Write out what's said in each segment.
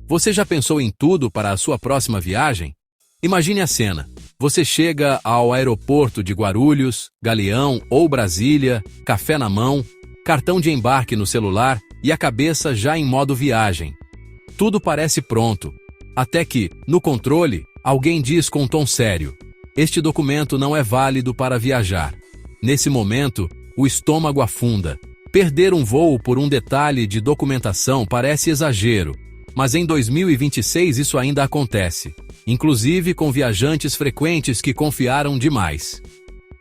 Você já pensou em tudo para a sua próxima viagem? Imagine a cena. Você chega ao aeroporto de Guarulhos, Galeão ou Brasília, café na mão, cartão de embarque no celular e a cabeça já em modo viagem. Tudo parece pronto, até que, no controle, alguém diz com um tom sério: este documento não é válido para viajar. Nesse momento, o estômago afunda. Perder um voo por um detalhe de documentação parece exagero, mas em 2026 isso ainda acontece, inclusive com viajantes frequentes que confiaram demais.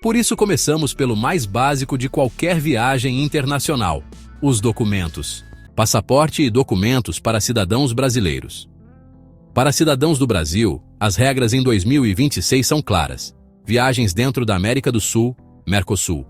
Por isso começamos pelo mais básico de qualquer viagem internacional: os documentos. Passaporte e documentos para cidadãos brasileiros. Para cidadãos do Brasil, as regras em 2026 são claras. Viagens dentro da América do Sul, Mercosul.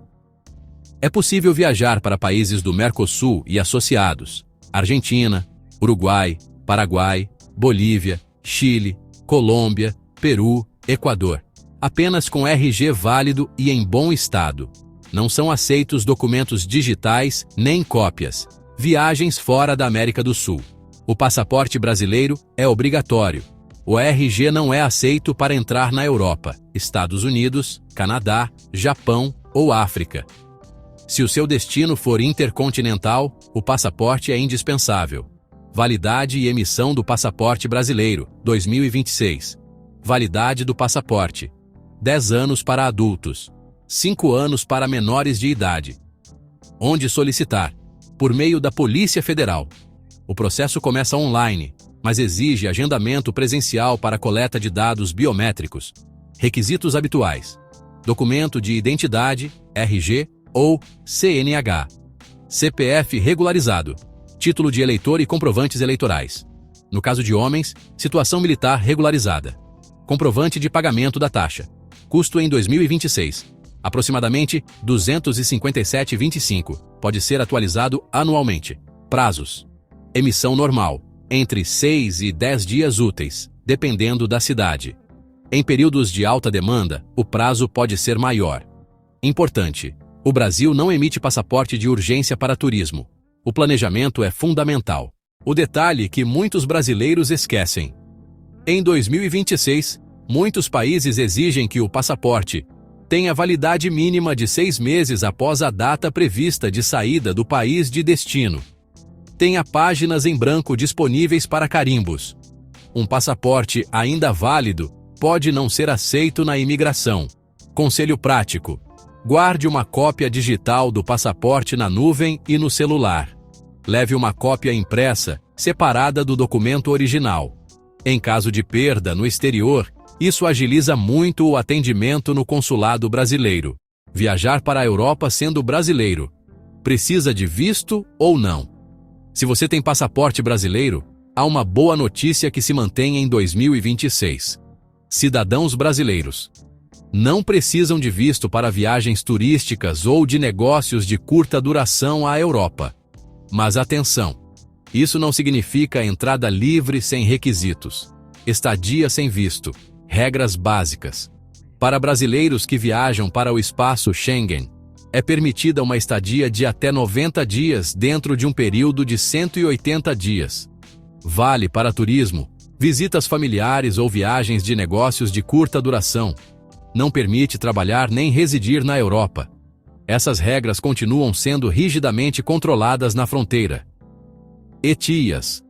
É possível viajar para países do Mercosul e associados: Argentina, Uruguai, Paraguai, Bolívia, Chile, Colômbia, Peru, Equador, apenas com RG válido e em bom estado. Não são aceitos documentos digitais nem cópias. Viagens fora da América do Sul. O passaporte brasileiro é obrigatório. O RG não é aceito para entrar na Europa, Estados Unidos, Canadá, Japão ou África. Se o seu destino for intercontinental, o passaporte é indispensável. Validade e emissão do passaporte brasileiro, 2026. Validade do passaporte: 10 anos para adultos, 5 anos para menores de idade. Onde solicitar? Por meio da Polícia Federal. O processo começa online, mas exige agendamento presencial para coleta de dados biométricos. Requisitos habituais: documento de identidade, RG ou CNH, CPF regularizado, título de eleitor e comprovantes eleitorais. No caso de homens, situação militar regularizada. Comprovante de pagamento da taxa. Custo em 2026. Aproximadamente R$ 257,25. Pode ser atualizado anualmente. Prazos: emissão normal, entre 6 e 10 dias úteis, dependendo da cidade. Em períodos de alta demanda, o prazo pode ser maior. Importante: o Brasil não emite passaporte de urgência para turismo. O planejamento é fundamental. O detalhe que muitos brasileiros esquecem: em 2026, muitos países exigem que o passaporte tenha validade mínima de 6 meses após a data prevista de saída do país de destino. Tenha páginas em branco disponíveis para carimbos. Um passaporte ainda válido pode não ser aceito na imigração. Conselho prático: guarde uma cópia digital do passaporte na nuvem e no celular. Leve uma cópia impressa, separada do documento original. Em caso de perda no exterior, isso agiliza muito o atendimento no consulado brasileiro. Viajar para a Europa sendo brasileiro: precisa de visto ou não? Se você tem passaporte brasileiro, há uma boa notícia que se mantém em 2026. Cidadãos brasileiros não precisam de visto para viagens turísticas ou de negócios de curta duração à Europa. Mas atenção! Isso não significa entrada livre sem requisitos. Estadia sem visto. Regras básicas. Para brasileiros que viajam para o espaço Schengen, é permitida uma estadia de até 90 dias dentro de um período de 180 dias. Vale para turismo, visitas familiares ou viagens de negócios de curta duração. Não permite trabalhar nem residir na Europa. Essas regras continuam sendo rigidamente controladas na fronteira. ETIAS.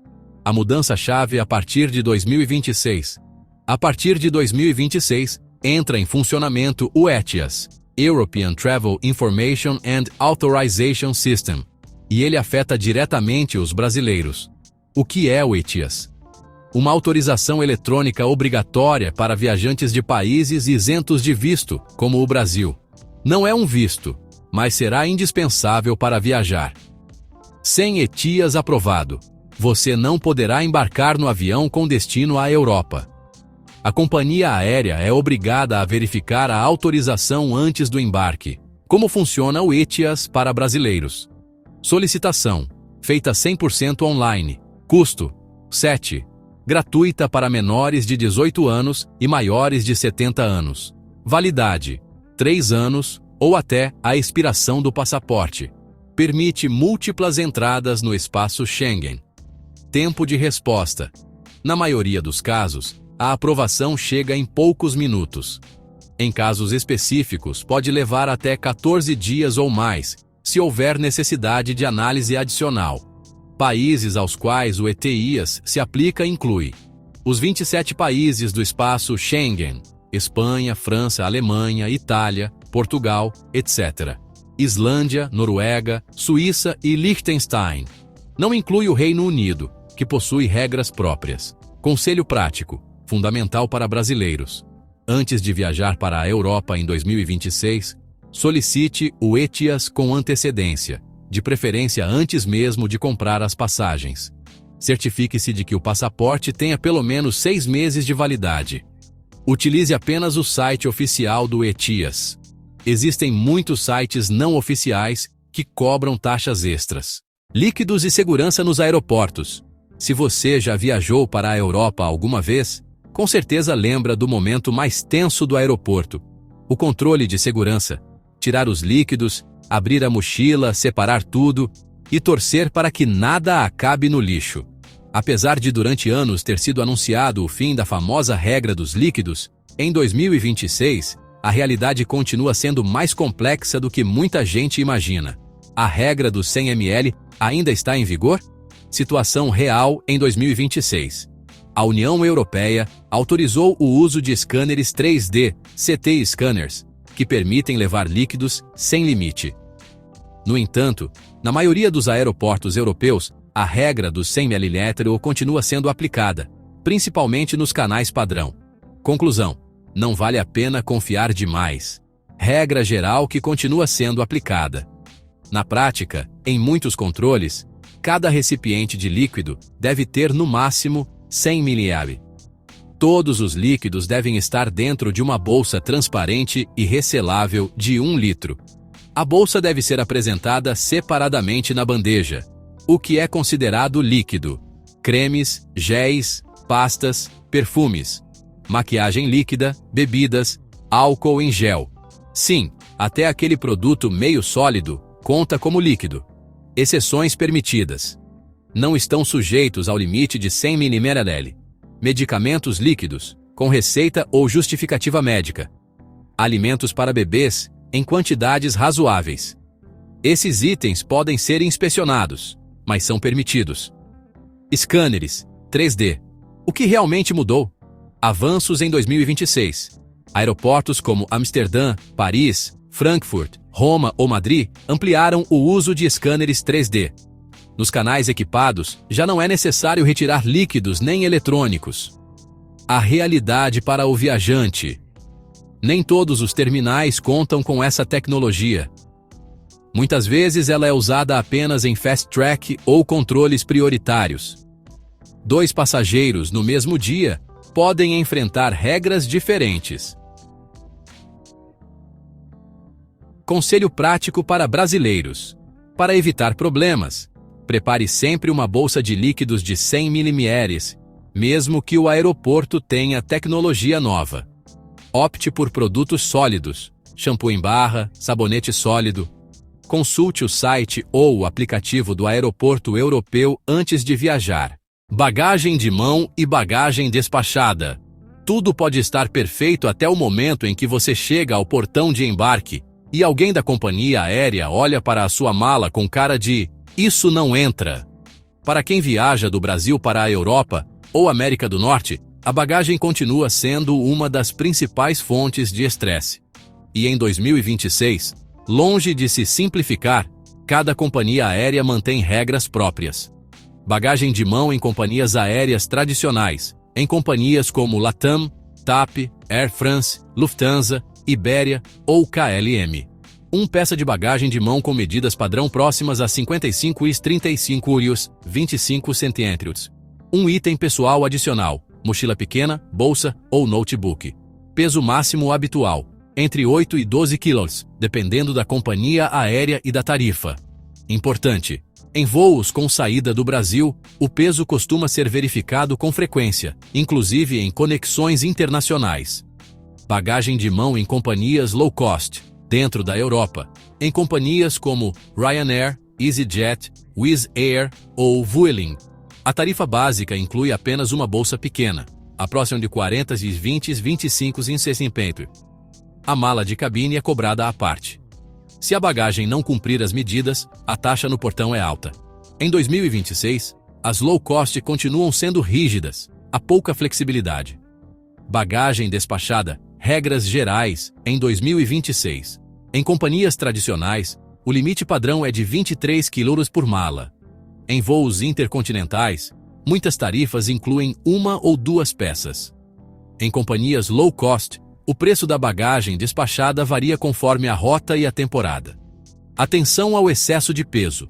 A mudança-chave a partir de 2026. A partir de 2026, entra em funcionamento o ETIAS, European Travel Information and Authorization System, e ele afeta diretamente os brasileiros. O que é o ETIAS? Uma autorização eletrônica obrigatória para viajantes de países isentos de visto, como o Brasil. Não é um visto, mas será indispensável para viajar. Sem ETIAS aprovado, você não poderá embarcar no avião com destino à Europa. A companhia aérea é obrigada a verificar a autorização antes do embarque. Como funciona o ETIAS para brasileiros? Solicitação: feita 100% online. Custo: 7. Gratuita para menores de 18 anos e maiores de 70 anos. Validade: 3 anos ou até a expiração do passaporte. Permite múltiplas entradas no espaço Schengen. Tempo de resposta: Na maioria dos casos, a aprovação chega em poucos minutos. Em casos específicos, pode levar até 14 dias ou mais, se houver necessidade de análise adicional. Países aos quais o ETIAS se aplica inclui os 27 países do espaço Schengen, Espanha, França, Alemanha, Itália, Portugal, etc. Islândia, Noruega, Suíça e Liechtenstein. Não inclui o Reino Unido, que possui regras próprias. Conselho prático, fundamental para brasileiros. Antes de viajar para a Europa em 2026, solicite o ETIAS com antecedência, de preferência antes mesmo de comprar as passagens. Certifique-se de que o passaporte tenha pelo menos 6 meses de validade. Utilize apenas o site oficial do ETIAS. Existem muitos sites não oficiais que cobram taxas extras. Líquidos e segurança nos aeroportos. Se você já viajou para a Europa alguma vez, com certeza lembra do momento mais tenso do aeroporto. O controle de segurança. Tirar os líquidos, abrir a mochila, separar tudo e torcer para que nada acabe no lixo. Apesar de durante anos ter sido anunciado o fim da famosa regra dos líquidos, em 2026, a realidade continua sendo mais complexa do que muita gente imagina. A regra dos 100 ml ainda está em vigor? Situação real em 2026. A União Europeia autorizou o uso de scanners 3D, CT scanners, que permitem levar líquidos sem limite. No entanto, na maioria dos aeroportos europeus, a regra dos 100 ml continua sendo aplicada, principalmente nos canais padrão. Conclusão: não vale a pena confiar demais. Regra geral que continua sendo aplicada. Na prática, em muitos controles, cada recipiente de líquido deve ter no máximo 100 ml. Todos os líquidos devem estar dentro de uma bolsa transparente e reselável de 1 litro. A bolsa deve ser apresentada separadamente na bandeja. O que é considerado líquido: cremes, géis, pastas, perfumes, maquiagem líquida, bebidas, álcool em gel. Sim, até aquele produto meio sólido conta como líquido. Exceções permitidas. Não estão sujeitos ao limite de 100 ml. Medicamentos líquidos, com receita ou justificativa médica. Alimentos para bebês, em quantidades razoáveis. Esses itens podem ser inspecionados, mas são permitidos. Scanners 3D. O que realmente mudou? Avanços em 2026. Aeroportos como Amsterdã, Paris, Frankfurt, Roma ou Madrid ampliaram o uso de scanners 3D. Nos canais equipados, já não é necessário retirar líquidos nem eletrônicos. A realidade para o viajante. Nem todos os terminais contam com essa tecnologia. Muitas vezes ela é usada apenas em fast track ou controles prioritários. 2 passageiros no mesmo dia podem enfrentar regras diferentes. Conselho prático para brasileiros. Para evitar problemas, prepare sempre uma bolsa de líquidos de 100 ml, mesmo que o aeroporto tenha tecnologia nova. Opte por produtos sólidos, shampoo em barra, sabonete sólido. Consulte o site ou o aplicativo do aeroporto europeu antes de viajar. Bagagem de mão e bagagem despachada. Tudo pode estar perfeito até o momento em que você chega ao portão de embarque e alguém da companhia aérea olha para a sua mala com cara de "isso não entra". Para quem viaja do Brasil para a Europa ou América do Norte, a bagagem continua sendo uma das principais fontes de estresse. E em 2026, longe de se simplificar, cada companhia aérea mantém regras próprias. Bagagem de mão em companhias aéreas tradicionais, em companhias como Latam, TAP, Air France, Lufthansa, Iberia ou KLM. Peça de bagagem de mão com medidas padrão próximas a 55 is 35 urios, 25 centímetros. Item pessoal adicional, mochila pequena, bolsa ou notebook. Peso máximo habitual, entre 8 e 12 quilos, dependendo da companhia aérea e da tarifa. Importante: em voos com saída do Brasil, o peso costuma ser verificado com frequência, inclusive em conexões internacionais. Bagagem de mão em companhias low cost, dentro da Europa, em companhias como Ryanair, EasyJet, Wizz Air ou Vueling. A tarifa básica inclui apenas uma bolsa pequena, a próxima de 40 e 20 e 25 em 60. A mala de cabine é cobrada à parte. Se a bagagem não cumprir as medidas, a taxa no portão é alta. Em 2026, as low cost continuam sendo rígidas, há pouca flexibilidade. Bagagem despachada, regras gerais, em 2026. Em companhias tradicionais, o limite padrão é de 23 kg por mala. Em voos intercontinentais, muitas tarifas incluem uma ou duas peças. Em companhias low cost, o preço da bagagem despachada varia conforme a rota e a temporada. Atenção ao excesso de peso.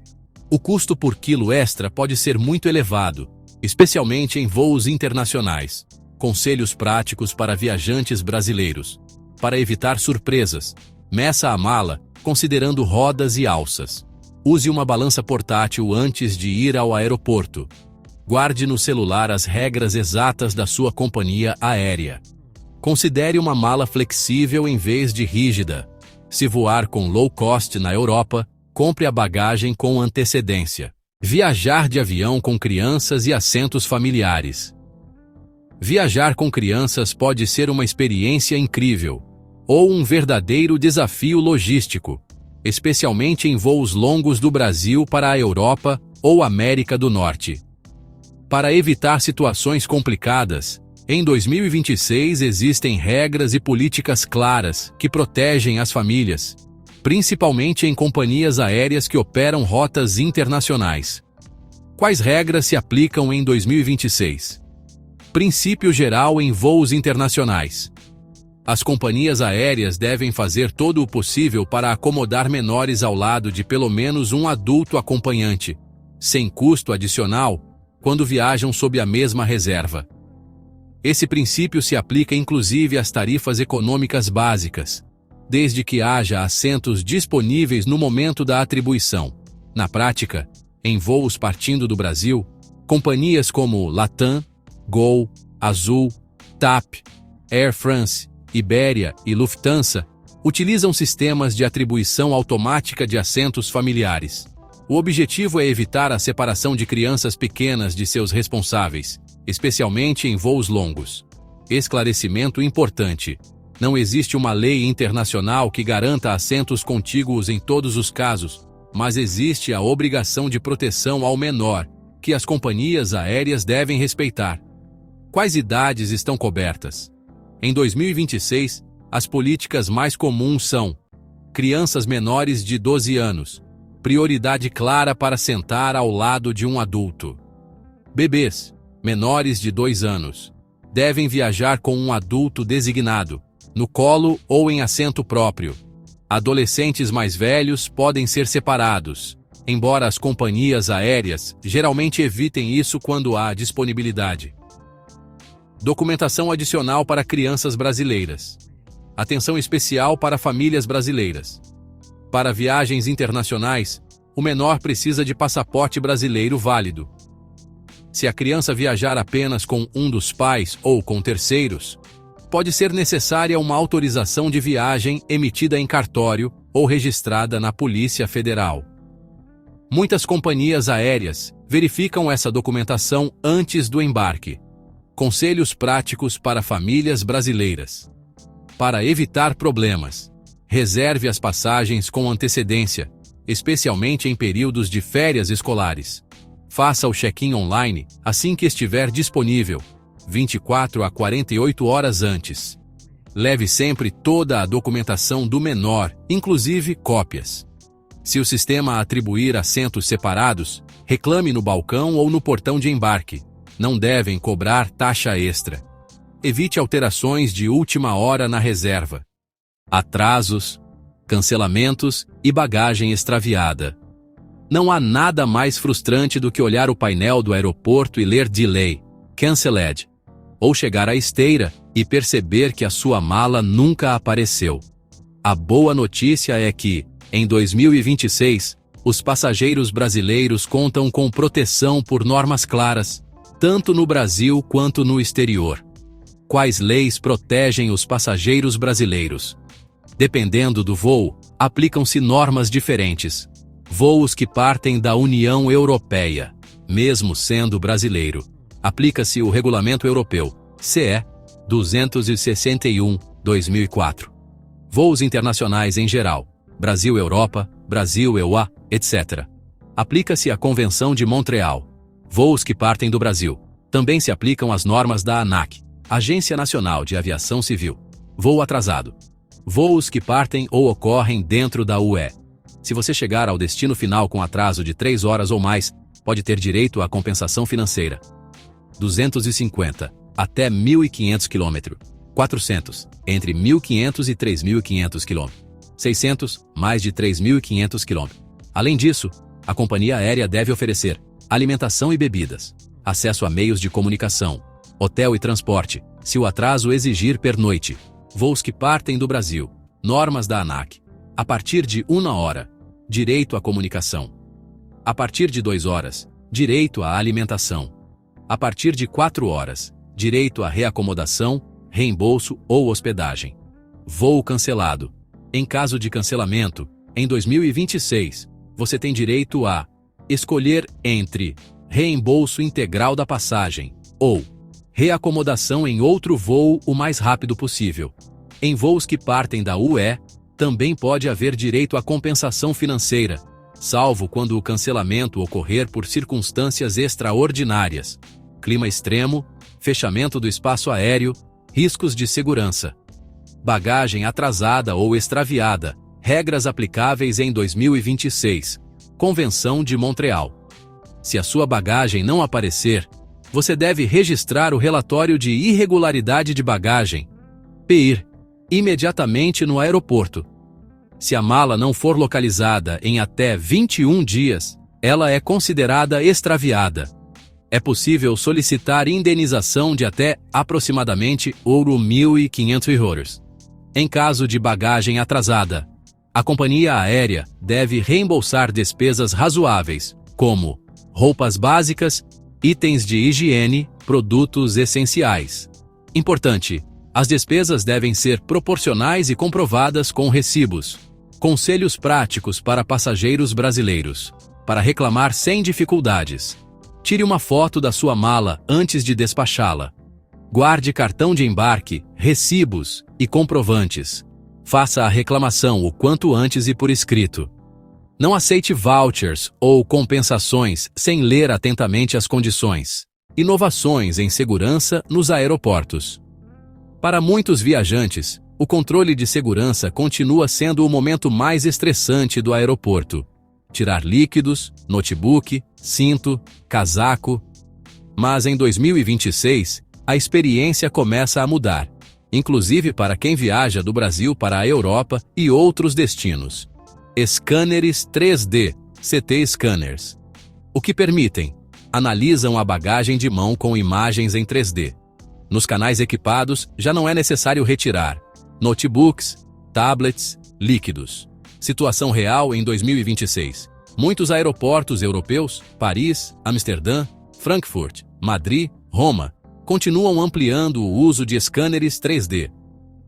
O custo por quilo extra pode ser muito elevado, especialmente em voos internacionais. Conselhos práticos para viajantes brasileiros. Para evitar surpresas, meça a mala, considerando rodas e alças. Use uma balança portátil antes de ir ao aeroporto. Guarde no celular as regras exatas da sua companhia aérea. Considere uma mala flexível em vez de rígida. Se voar com low cost na Europa, compre a bagagem com antecedência. Viajar de avião com crianças e assentos familiares. Viajar com crianças pode ser uma experiência incrível, ou um verdadeiro desafio logístico, especialmente em voos longos do Brasil para a Europa ou América do Norte. Para evitar situações complicadas, em 2026 existem regras e políticas claras que protegem as famílias, principalmente em companhias aéreas que operam rotas internacionais. Quais regras se aplicam em 2026? Princípio geral em voos internacionais. As companhias aéreas devem fazer todo o possível para acomodar menores ao lado de pelo menos um adulto acompanhante, sem custo adicional, quando viajam sob a mesma reserva. Esse princípio se aplica inclusive às tarifas econômicas básicas, desde que haja assentos disponíveis no momento da atribuição. Na prática, em voos partindo do Brasil, companhias como Latam, Gol, Azul, TAP, Air France, Iberia e Lufthansa utilizam sistemas de atribuição automática de assentos familiares. O objetivo é evitar a separação de crianças pequenas de seus responsáveis, especialmente em voos longos. Esclarecimento importante: não existe uma lei internacional que garanta assentos contíguos em todos os casos, mas existe a obrigação de proteção ao menor, que as companhias aéreas devem respeitar. Quais idades estão cobertas? Em 2026, as políticas mais comuns são: crianças menores de 12 anos, prioridade clara para sentar ao lado de um adulto. Bebês, menores de 2 anos, devem viajar com um adulto designado, no colo ou em assento próprio. Adolescentes mais velhos podem ser separados, embora as companhias aéreas geralmente evitem isso quando há disponibilidade. Documentação adicional para crianças brasileiras. Atenção especial para famílias brasileiras. Para viagens internacionais, o menor precisa de passaporte brasileiro válido. Se a criança viajar apenas com um dos pais ou com terceiros, pode ser necessária uma autorização de viagem emitida em cartório ou registrada na Polícia Federal. Muitas companhias aéreas verificam essa documentação antes do embarque. Conselhos práticos para famílias brasileiras. Para evitar problemas, reserve as passagens com antecedência, especialmente em períodos de férias escolares. Faça o check-in online assim que estiver disponível, 24 a 48 horas antes. Leve sempre toda a documentação do menor, inclusive cópias. Se o sistema atribuir assentos separados, reclame no balcão ou no portão de embarque. Não devem cobrar taxa extra. Evite alterações de última hora na reserva. Atrasos, cancelamentos e bagagem extraviada. Não há nada mais frustrante do que olhar o painel do aeroporto e ler delay, canceled, ou chegar à esteira e perceber que a sua mala nunca apareceu. A boa notícia é que, em 2026, os passageiros brasileiros contam com proteção por normas claras, tanto no Brasil quanto no exterior. Quais leis protegem os passageiros brasileiros? Dependendo do voo, aplicam-se normas diferentes. Voos que partem da União Europeia. mesmo sendo brasileiro. Aplica-se o Regulamento Europeu, CE 261/2004. Voos internacionais em geral, Brasil-Europa, Brasil-EUA, etc. Aplica-se a Convenção de Montreal. Voos que partem do Brasil. Também se aplicam as normas da ANAC, Agência Nacional de Aviação Civil. Voo atrasado. Voos que partem ou ocorrem dentro da UE. Se você chegar ao destino final com atraso de 3 horas ou mais, pode ter direito à compensação financeira. 250 até 1.500 km. 400, entre 1.500 e 3.500 km. 600, mais de 3.500 km. Além disso, a companhia aérea deve oferecer alimentação e bebidas, acesso a meios de comunicação, hotel e transporte, se o atraso exigir pernoite. Voos que partem do Brasil. Normas da ANAC. A partir de 1 hora, direito à comunicação. A partir de 2 horas, direito à alimentação. A partir de 4 horas, direito à reacomodação, reembolso ou hospedagem. Voo cancelado. Em caso de cancelamento, em 2026, você tem direito a escolher entre reembolso integral da passagem ou reacomodação em outro voo o mais rápido possível. Em voos que partem da UE, também pode haver direito à compensação financeira, salvo quando o cancelamento ocorrer por circunstâncias extraordinárias, clima extremo, fechamento do espaço aéreo, riscos de segurança. Bagagem atrasada ou extraviada, regras aplicáveis em 2026. Convenção de Montreal. Se a sua bagagem não aparecer, você deve registrar o relatório de irregularidade de bagagem, PIR, imediatamente no aeroporto. Se a mala não for localizada em até 21 dias, ela é considerada extraviada. É possível solicitar indenização de até aproximadamente €1.500. Em caso de bagagem atrasada, a companhia aérea deve reembolsar despesas razoáveis, como roupas básicas, itens de higiene, produtos essenciais. Importante: as despesas devem ser proporcionais e comprovadas com recibos. Conselhos práticos para passageiros brasileiros. Para reclamar sem dificuldades: tire uma foto da sua mala antes de despachá-la. Guarde cartão de embarque, recibos e comprovantes. Faça a reclamação o quanto antes e por escrito. Não aceite vouchers ou compensações sem ler atentamente as condições. Inovações em segurança nos aeroportos. Para muitos viajantes, o controle de segurança continua sendo o momento mais estressante do aeroporto. Tirar líquidos, notebook, cinto, casaco. Mas em 2026, a experiência começa a mudar, inclusive para quem viaja do Brasil para a Europa e outros destinos. Scanners 3D, CT Scanners. O que permitem? Analisam a bagagem de mão com imagens em 3D. Nos canais equipados, já não é necessário retirar notebooks, tablets, líquidos. Situação real em 2026. Muitos aeroportos europeus, Paris, Amsterdã, Frankfurt, Madrid, Roma, continuam ampliando o uso de scanners 3D.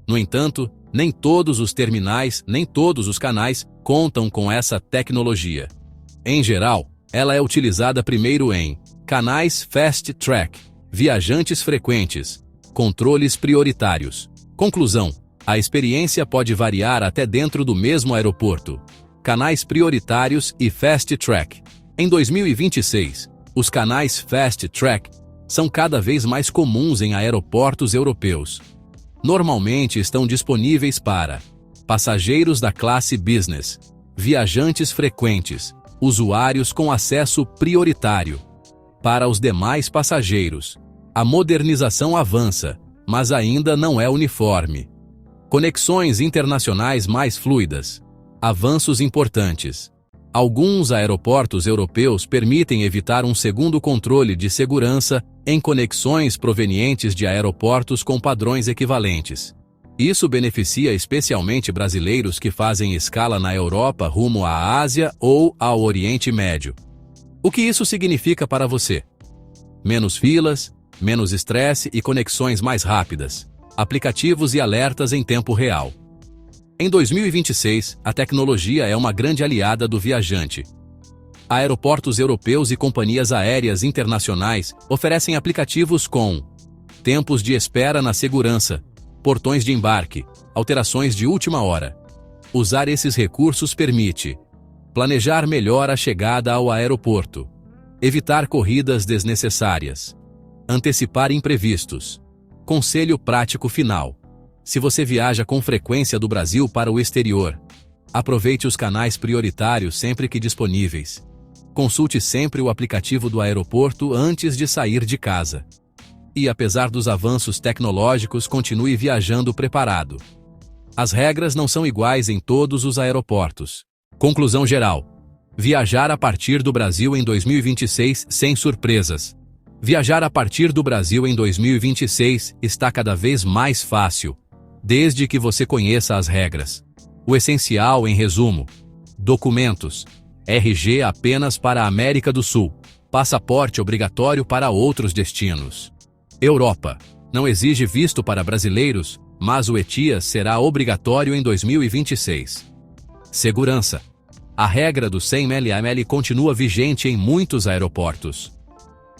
No entanto, nem todos os terminais, nem todos os canais contam com essa tecnologia. Em geral, ela é utilizada primeiro em canais Fast Track, viajantes frequentes, controles prioritários. Conclusão: a experiência pode variar até dentro do mesmo aeroporto. Canais prioritários e Fast Track. Em 2026, os canais Fast Track são cada vez mais comuns em aeroportos europeus. Normalmente estão disponíveis para passageiros da classe Business, viajantes frequentes, usuários com acesso prioritário. Para os demais passageiros, a modernização avança, mas ainda não é uniforme. Conexões internacionais mais fluidas. Avanços importantes. Alguns aeroportos europeus permitem evitar um segundo controle de segurança em conexões provenientes de aeroportos com padrões equivalentes. Isso beneficia especialmente brasileiros que fazem escala na Europa rumo à Ásia ou ao Oriente Médio. O que isso significa para você? Menos filas, menos estresse e conexões mais rápidas. Aplicativos e alertas em tempo real. Em 2026, a tecnologia é uma grande aliada do viajante. Aeroportos europeus e companhias aéreas internacionais oferecem aplicativos com tempos de espera na segurança, portões de embarque, alterações de última hora. Usar esses recursos permite planejar melhor a chegada ao aeroporto, evitar corridas desnecessárias, antecipar imprevistos. Conselho prático final: se você viaja com frequência do Brasil para o exterior, aproveite os canais prioritários sempre que disponíveis. Consulte sempre o aplicativo do aeroporto antes de sair de casa. E apesar dos avanços tecnológicos, continue viajando preparado. As regras não são iguais em todos os aeroportos. Conclusão geral: viajar a partir do Brasil em 2026 sem surpresas. Viajar a partir do Brasil em 2026 está cada vez mais fácil, desde que você conheça as regras. O essencial em resumo: documentos. RG apenas para a América do Sul. Passaporte obrigatório para outros destinos. Europa. Não exige visto para brasileiros, mas o ETIAS será obrigatório em 2026. Segurança. A regra do 100 ml continua vigente em muitos aeroportos.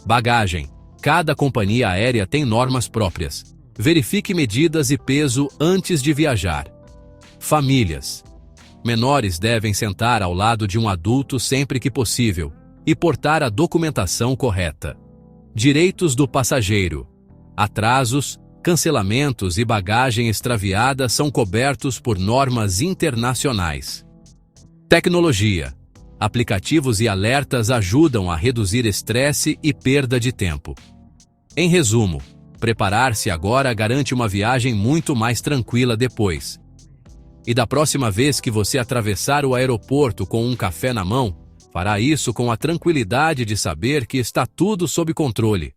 Bagagem. Cada companhia aérea tem normas próprias. Verifique medidas e peso antes de viajar. Famílias. Menores devem sentar ao lado de um adulto sempre que possível e portar a documentação correta. Direitos do passageiro. Atrasos, cancelamentos e bagagem extraviada são cobertos por normas internacionais. Tecnologia. Aplicativos e alertas ajudam a reduzir estresse e perda de tempo. Em resumo, preparar-se agora garante uma viagem muito mais tranquila depois. E da próxima vez que você atravessar o aeroporto com um café na mão, fará isso com a tranquilidade de saber que está tudo sob controle.